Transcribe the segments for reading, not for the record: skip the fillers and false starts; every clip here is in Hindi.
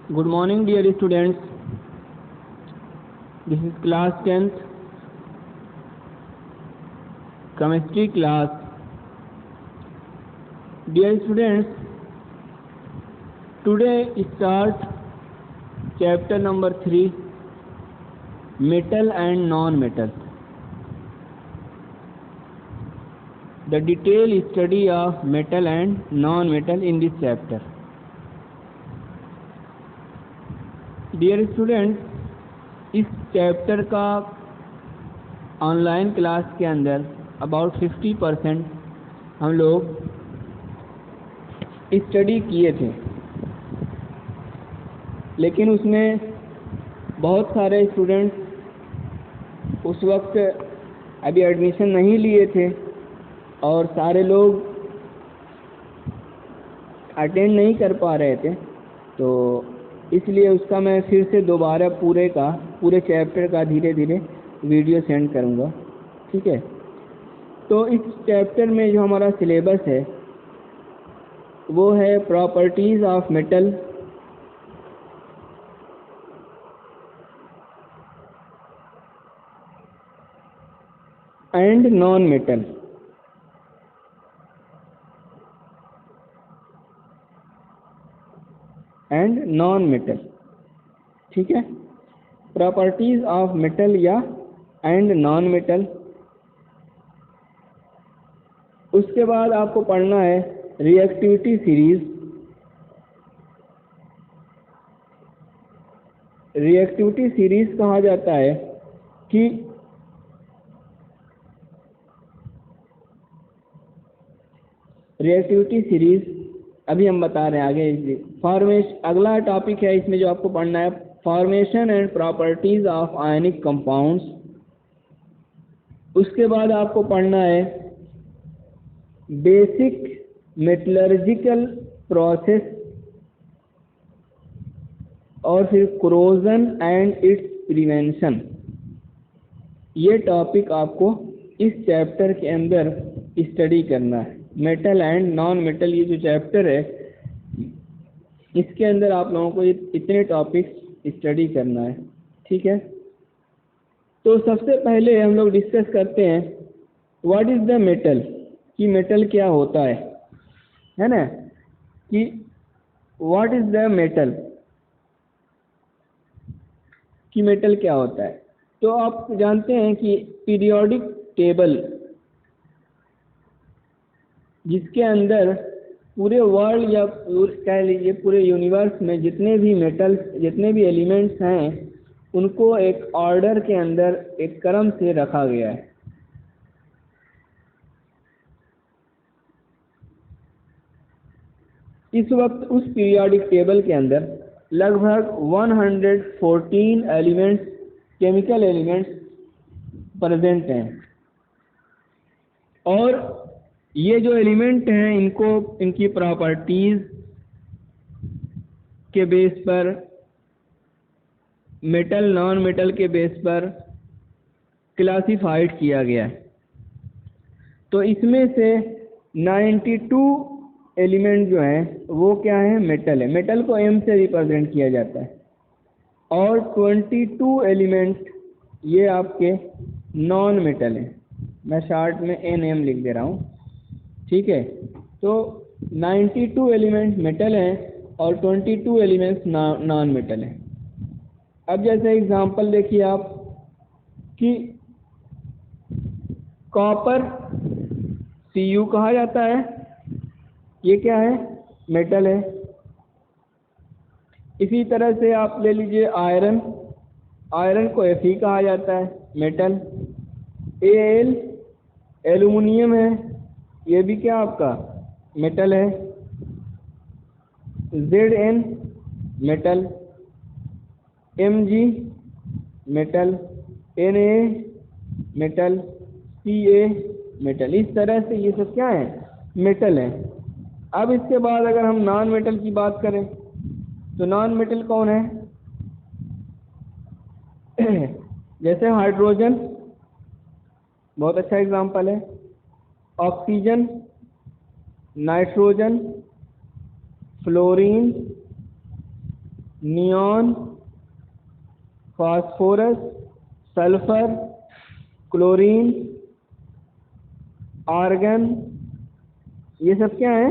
Good morning, dear students. This is class 10th chemistry class. Dear students, today start chapter number 3, metal and non-metal. The detailed study of metal and non-metal in this chapter. Dear student, इस चैप्टर का ऑनलाइन क्लास के अंदर अबाउट 50% हम लोग स्टडी किए थे, लेकिन उसमें बहुत सारे स्टूडेंट उस वक्त अभी एडमिशन नहीं लिए थे और सारे लोग अटेंड नहीं कर पा रहे थे, तो इसलिए उसका मैं फिर से दोबारा पूरे चैप्टर का धीरे धीरे वीडियो सेंड करूँगा। ठीक है, तो इस चैप्टर में जो हमारा सिलेबस है वो है properties of metal, and non metal. And non metal, ठीक है, प्रॉपर्टीज ऑफ मेटल या एंड नॉन मेटल। उसके बाद आपको पढ़ना है रिएक्टिविटी सीरीज। रिएक्टिविटी सीरीज कहा जाता है कि रिएक्टिविटी सीरीज अभी हम बता रहे हैं आगे। फॉर्मेशन अगला टॉपिक है, इसमें जो आपको पढ़ना है formation and properties of ionic compounds. उसके बाद आपको पढ़ना है बेसिक मेटलर्जिकल प्रोसेस और फिर कोरोजन एंड इट्स प्रिवेंशन। ये टॉपिक आपको इस चैप्टर के अंदर स्टडी करना है। मेटल एंड नॉन मेटल ये जो चैप्टर है इसके अंदर आप लोगों को इतने टॉपिक्स स्टडी करना है। ठीक है, तो सबसे पहले हम लोग डिस्कस करते हैं व्हाट इज द मेटल, कि मेटल क्या होता है ना, कि व्हाट इज द मेटल, कि मेटल क्या होता है। तो आप जानते हैं कि पीरियोडिक टेबल, जिसके अंदर पूरे वर्ल्ड या कह लीजिए पूरे यूनिवर्स में जितने भी मेटल्स, जितने भी एलिमेंट्स हैं, उनको एक ऑर्डर के अंदर एक क्रम से रखा गया है। इस वक्त उस पीरियोडिक टेबल के अंदर लगभग 114 एलिमेंट्स, केमिकल एलिमेंट्स प्रेजेंट हैं, और ये जो एलिमेंट हैं इनकी प्रॉपर्टीज के बेस पर, मेटल नॉन मेटल के बेस पर क्लासिफाइड किया गया है। तो इसमें से 92 एलिमेंट जो हैं वो क्या है, मेटल है। मेटल को M से रिप्रेजेंट किया जाता है, और 22 एलिमेंट ये आपके नॉन मेटल हैं। मैं शार्ट में NM लिख दे रहा हूँ। ठीक है, तो 92 एलिमेंट मेटल हैं और 22 एलिमेंट्स नॉन मेटल हैं। अब जैसे एग्जांपल देखिए आप कि कॉपर Cu कहा जाता है, ये क्या है, मेटल है। इसी तरह से आप ले लीजिए आयरन, आयरन को Fe कहा जाता है, मेटल। Al एल्युमिनियम है, ये भी क्या आपका मेटल है। Zn metal, Mg metal, Na metal, Ca metal. इस तरह से ये सब क्या है, मेटल है। अब इसके बाद अगर हम नॉन मेटल की बात करें तो नॉन मेटल कौन है जैसे हाइड्रोजन बहुत अच्छा एग्जांपल है, oxygen, nitrogen, fluorine, neon, phosphorus, sulphur, chlorine, argon, ये सब क्या है?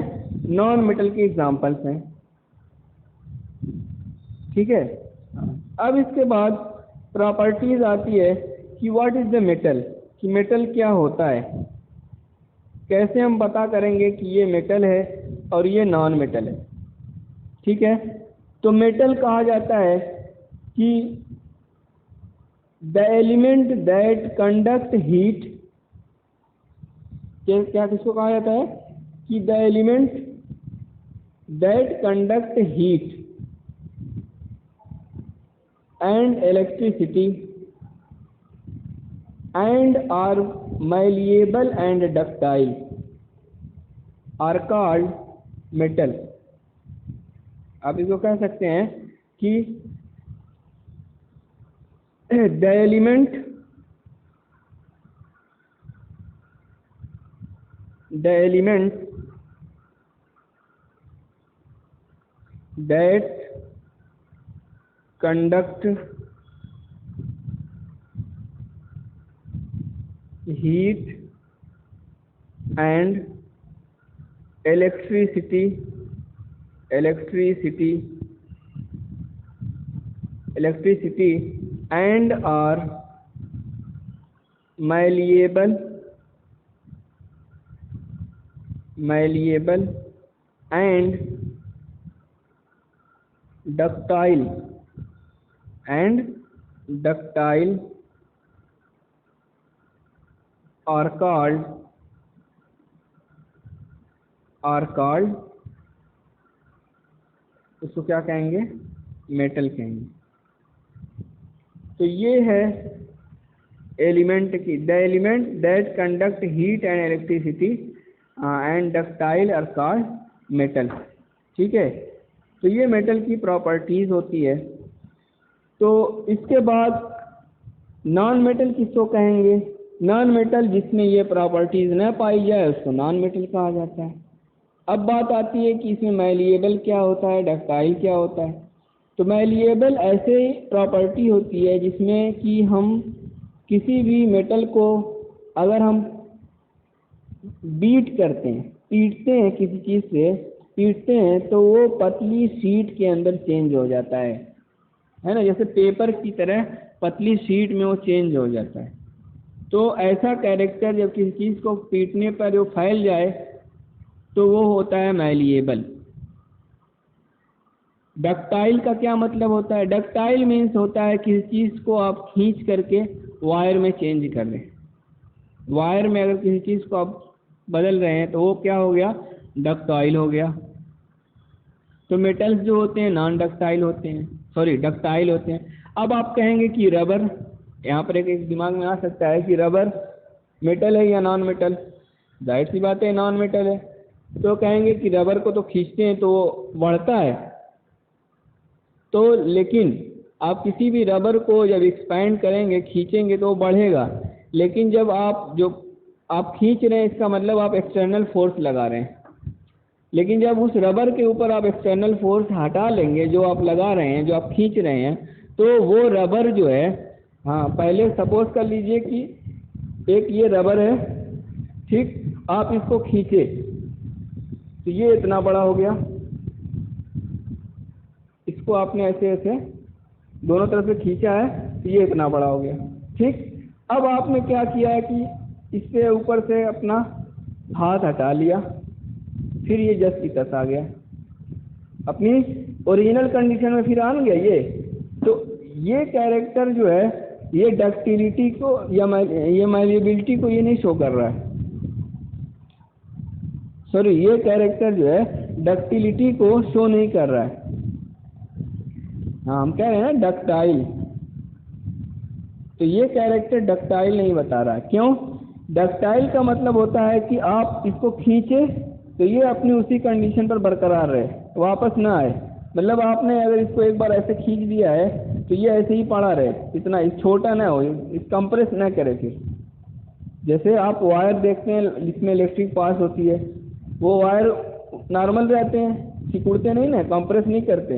नॉन मेटल के एग्जाम्पल्स हैं। ठीक है। अब इसके बाद प्रॉपर्टीज आती है कि व्हाट इज द मेटल, कि मेटल क्या होता है। कैसे हम पता करेंगे कि ये मेटल है और ये नॉन मेटल है। ठीक है। तो मेटल कहा जाता है कि the element that conduct heat, क्या किसको कहा जाता है? कि the element that conduct heat and electricity and are malleable and ductile are called metal। आप इसको कह सकते हैं कि the element that conduct heat and electricity and are malleable and ductile are called उसको क्या कहेंगे? मेटल कहेंगे। तो ये है एलिमेंट की, the element that conduct heat and electricity and ductile are called metal. ठीक है। तो ये मेटल की प्रॉपर्टीज होती है। तो इसके बाद नॉन मेटल किसको कहेंगे? नॉन मेटल जिसमें ये प्रॉपर्टीज न पाई जाए उसको नॉन मेटल कहा जाता है। अब बात आती है कि इसमें मैलिएबल क्या होता है, डक्टाइल क्या होता है। तो मैलिएबल ऐसे प्रॉपर्टी होती है जिसमें कि हम किसी भी मेटल को अगर हम बीट करते हैं, पीटते हैं, किसी चीज़ से पीटते हैं तो वो पतली शीट के अंदर चेंज हो जाता है ना, जैसे पेपर की तरह पतली शीट में वो चेंज हो जाता है। तो ऐसा कैरेक्टर जब किसी चीज़ को पीटने पर वो फैल जाए तो वो होता है मैलिएबल। डक्टाइल का क्या मतलब होता है? डक्टाइल मीन्स होता है किसी चीज़ को आप खींच करके वायर में चेंज कर रहे हैं। वायर में अगर किसी चीज़ को आप बदल रहे हैं तो वो क्या हो गया? डक्टाइल हो गया। तो मेटल्स जो होते हैं नॉन डक्टाइल होते हैं, डक्टाइल होते हैं। अब आप कहेंगे कि रबर, यहाँ पर एक दिमाग में आ सकता है कि रबर मेटल है या नॉन मेटल? जाहिर सी बात है नॉन मेटल है। तो कहेंगे कि रबर को तो खींचते हैं तो वो बढ़ता है, तो लेकिन आप किसी भी रबर को जब एक्सपैंड करेंगे, खींचेंगे तो वो बढ़ेगा। लेकिन जब आप खींच रहे हैं इसका मतलब आप एक्सटर्नल फोर्स लगा रहे हैं। लेकिन जब उस रबर के ऊपर आप एक्सटर्नल फोर्स हटा लेंगे, जो आप लगा रहे हैं, जो आप खींच रहे हैं, तो वो रबर जो है, पहले सपोज कर लीजिए कि एक ये रबर है, ठीक, आप इसको खींचे तो ये इतना बड़ा हो गया। इसको आपने ऐसे ऐसे दोनों तरफ से खींचा है तो ये इतना बड़ा हो गया। ठीक। अब आपने क्या किया है कि इससे ऊपर से अपना हाथ हटा लिया, फिर ये जस्ट की तस आ गया, अपनी ओरिजिनल कंडीशन में फिर आ गया ये। तो ये कैरेक्टर जो है ये डक्टिलिटी को या ये मैलिएबिलिटी को ये नहीं शो कर रहा है। ये कैरेक्टर जो है डक्टिलिटी को शो नहीं कर रहा है। हम कह रहे हैं ना डक्टाइल, तो ये कैरेक्टर डक्टाइल नहीं बता रहा है। क्यों? डक्टाइल का मतलब होता है कि आप इसको खींचे तो ये अपनी उसी कंडीशन पर बरकरार रहे, वापस ना आए। मतलब आपने अगर इसको एक बार ऐसे खींच दिया है तो ये ऐसे ही पड़ा रहे, इतना छोटा ना हो, इस कंप्रेस ना करे। फिर जैसे आप वायर देखते हैं जिसमें इलेक्ट्रिक पास होती है, वो वायर नॉर्मल रहते हैं, सिकुड़ते नहीं ना, कंप्रेस नहीं करते।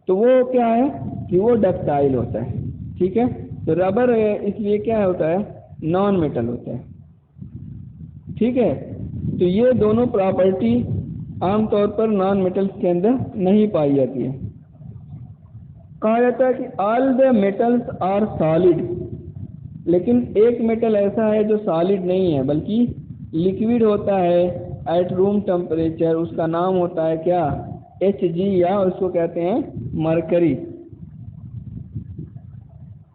तो वो क्या है कि वो डक्टाइल होता है। ठीक है, तो रबर इसलिए क्या होता है, नॉन मेटल होता है। ठीक है, तो ये दोनों प्रॉपर्टी आमतौर पर नॉन मेटल्स के अंदर नहीं पाई जाती है। कहा जाता है कि all the metals are solid, लेकिन एक मेटल ऐसा है जो सॉलिड नहीं है बल्कि लिक्विड होता है एट रूम टेम्परेचर। उसका नाम होता है क्या, Hg, या उसको कहते हैं मरकरी।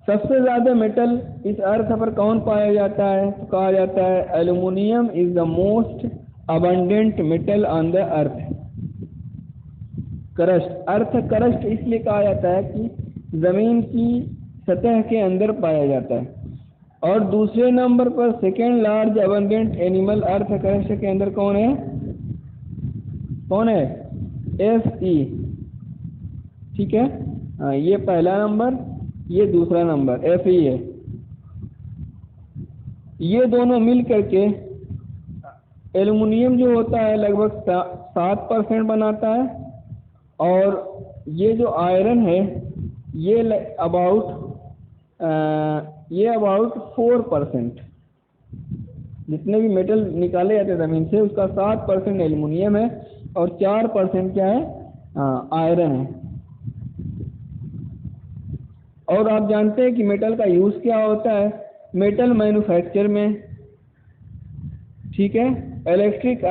सबसे ज्यादा मेटल इस अर्थ पर कौन पाया जाता है, तो कहा जाता है aluminium is the most abundant metal on the earth crust. Earth crust इसलिए कहा जाता है कि जमीन की सतह के अंदर पाया जाता है। और दूसरे नंबर पर second large abundant animal earth crust के अंदर कौन है, कौन है, Fe। ठीक है, हाँ, ये पहला नंबर, ये दूसरा नंबर Fe है। ये दोनों मिल करके एल्युमिनियम जो होता है लगभग 7% बनाता है, और ये जो आयरन है ये अबाउट 4%। जितने भी मेटल निकाले जाते हैं ज़मीन से उसका 7% एल्युमिनियम है और 4% क्या है, आयरन है। और आप जानते हैं कि मेटल का यूज़ क्या होता है, मेटल मैन्युफैक्चर में, ठीक है, इलेक्ट्रिक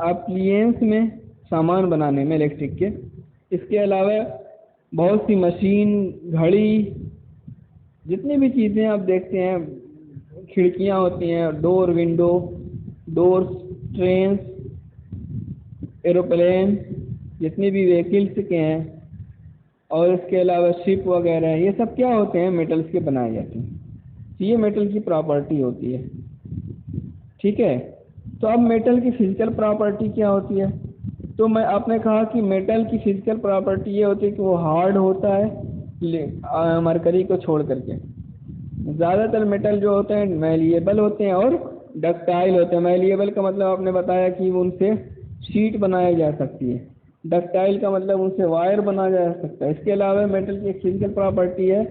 अप्लियंस में, सामान बनाने में इलेक्ट्रिक के। इसके अलावा बहुत सी मशीन, घड़ी, जितनी भी चीज़ें आप देखते हैं, खिड़कियाँ होती हैं, door, window, doors, train, aeroplane, जितनी भी व्हीकल्स के हैं, और इसके अलावा शिप वगैरह, ये सब क्या होते हैं, मेटल्स के बनाए जाते हैं। तो ये मेटल की प्रॉपर्टी होती है। ठीक है, तो अब मेटल की फिजिकल प्रॉपर्टी क्या होती है, तो आपने कहा कि मेटल की फिजिकल प्रॉपर्टी ये होती है कि वो हार्ड होता है मरकरी को छोड़ करके। ज़्यादातर मेटल जो होते हैं मैलिएबल होते हैं और डक्टाइल होते हैं। मैलिएबल का मतलब आपने बताया कि उनसे शीट बनाई जा सकती है, डक्टाइल का मतलब उनसे वायर बनाया जा सकता है। इसके अलावा मेटल की एक फिजिकल प्रॉपर्टी है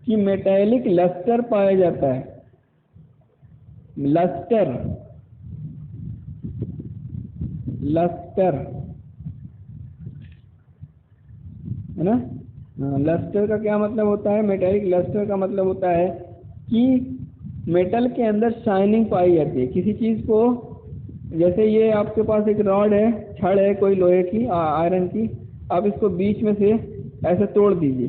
कि मेटेलिक लस्टर पाया जाता है। लस्टर, लस्टर है ना, लस्टर का क्या मतलब होता है, मेटेलिक लस्टर का मतलब होता है कि मेटल के अंदर शाइनिंग पाई जाती है किसी चीज़ को। जैसे ये आपके पास एक रॉड है, छड़ है कोई लोहे की, आयरन की, आप इसको बीच में से ऐसे तोड़ दीजिए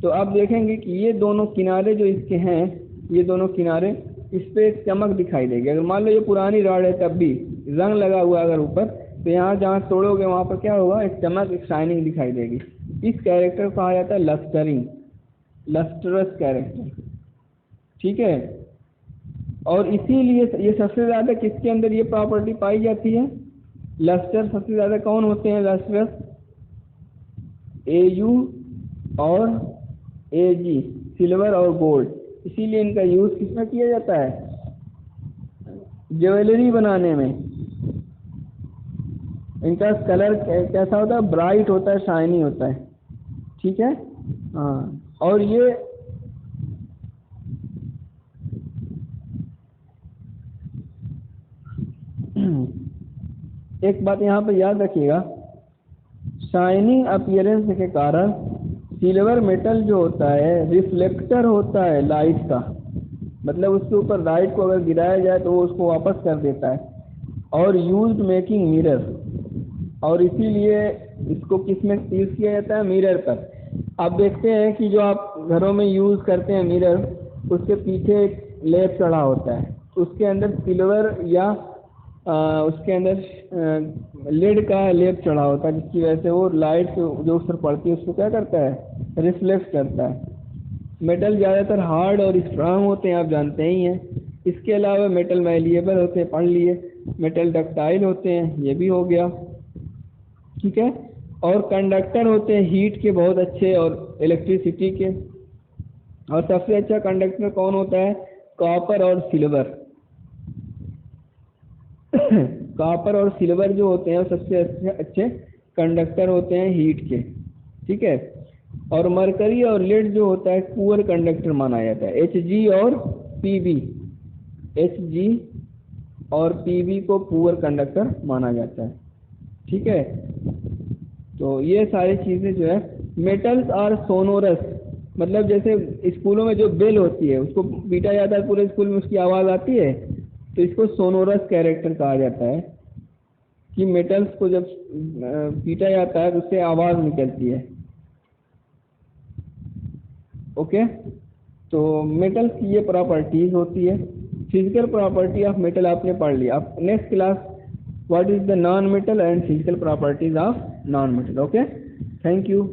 तो आप देखेंगे कि ये दोनों किनारे जो इसके हैं, ये दोनों किनारे, इस पर एक चमक दिखाई देगी। अगर मान लो ये पुरानी रॉड है तब भी रंग लगा हुआ अगर ऊपर, तो यहाँ जहाँ तोड़ोगे वहाँ पर क्या होगा, एक चमक, एक शाइनिंग दिखाई देगी। इस कैरेक्टर को कहा जाता है लस्टरिंग, लस्टरस कैरेक्टर। ठीक है, और इसीलिए ये सबसे ज़्यादा किसके अंदर ये प्रॉपर्टी पाई जाती है, लस्टर सबसे ज़्यादा कौन होते हैं, लस्टरस, Au और Ag, सिल्वर और गोल्ड। इसीलिए इनका यूज़ किसमें किया जाता है, ज्वेलरी बनाने में। इनका कलर कैसा होता है, ब्राइट होता है, शाइनी होता है। ठीक है, हाँ, और ये एक बात यहाँ पर याद रखिएगा, शाइनिंग अपीयरेंस के कारण सिल्वर मेटल जो होता है रिफ्लेक्टर होता है लाइट का, मतलब उसके ऊपर लाइट को अगर गिराया जाए तो वो उसको वापस कर देता है, और यूज्ड मेकिंग मिरर, और इसीलिए इसको किस में यूज़ किया जाता है, मिरर पर। आप देखते हैं कि जो आप घरों में यूज़ करते हैं मिरर, उसके पीछे एक लेप चढ़ा होता है, उसके अंदर सिल्वर या उसके अंदर लेड का लेप चढ़ा होता है, जिसकी वजह से वो लाइट जो उस पर पड़ती है उसको क्या करता है, रिफ्लेक्ट करता है। मेटल ज़्यादातर हार्ड और स्ट्रांग होते हैं, आप जानते ही हैं। इसके अलावा मेटल मैलिएबल होते हैं, पढ़ लिए, मेटल डक्टाइल होते हैं, ये भी हो गया। ठीक है, और कंडक्टर होते हैं हीट के बहुत अच्छे और इलेक्ट्रिसिटी के। और सबसे अच्छा कंडक्टर कौन होता है, कॉपर और सिल्वर। कॉपर और सिल्वर जो होते हैं वो सबसे अच्छे कंडक्टर होते हैं हीट के, ठीक है। और मरकरी और लेड जो होता है पुअर कंडक्टर माना जाता है। Hg और Pb, Hg और Pb को पुअर कंडक्टर माना जाता है, ठीक है। तो ये सारी चीज़ें जो है, मेटल्स आर सोनोरस, मतलब जैसे स्कूलों में जो बेल होती है उसको पीटा जाता है, पूरे स्कूल में उसकी आवाज़ आती है, तो इसको सोनोरस कैरेक्टर कहा जाता है कि मेटल्स को जब पीटा जाता है तो उससे आवाज़ निकलती है। ओके, तो मेटल्स की ये प्रॉपर्टीज होती है। फिजिकल प्रॉपर्टी ऑफ मेटल आपने पढ़ लिया। अब next class, what is the non metal and physical properties of non metal. Okay, thank you.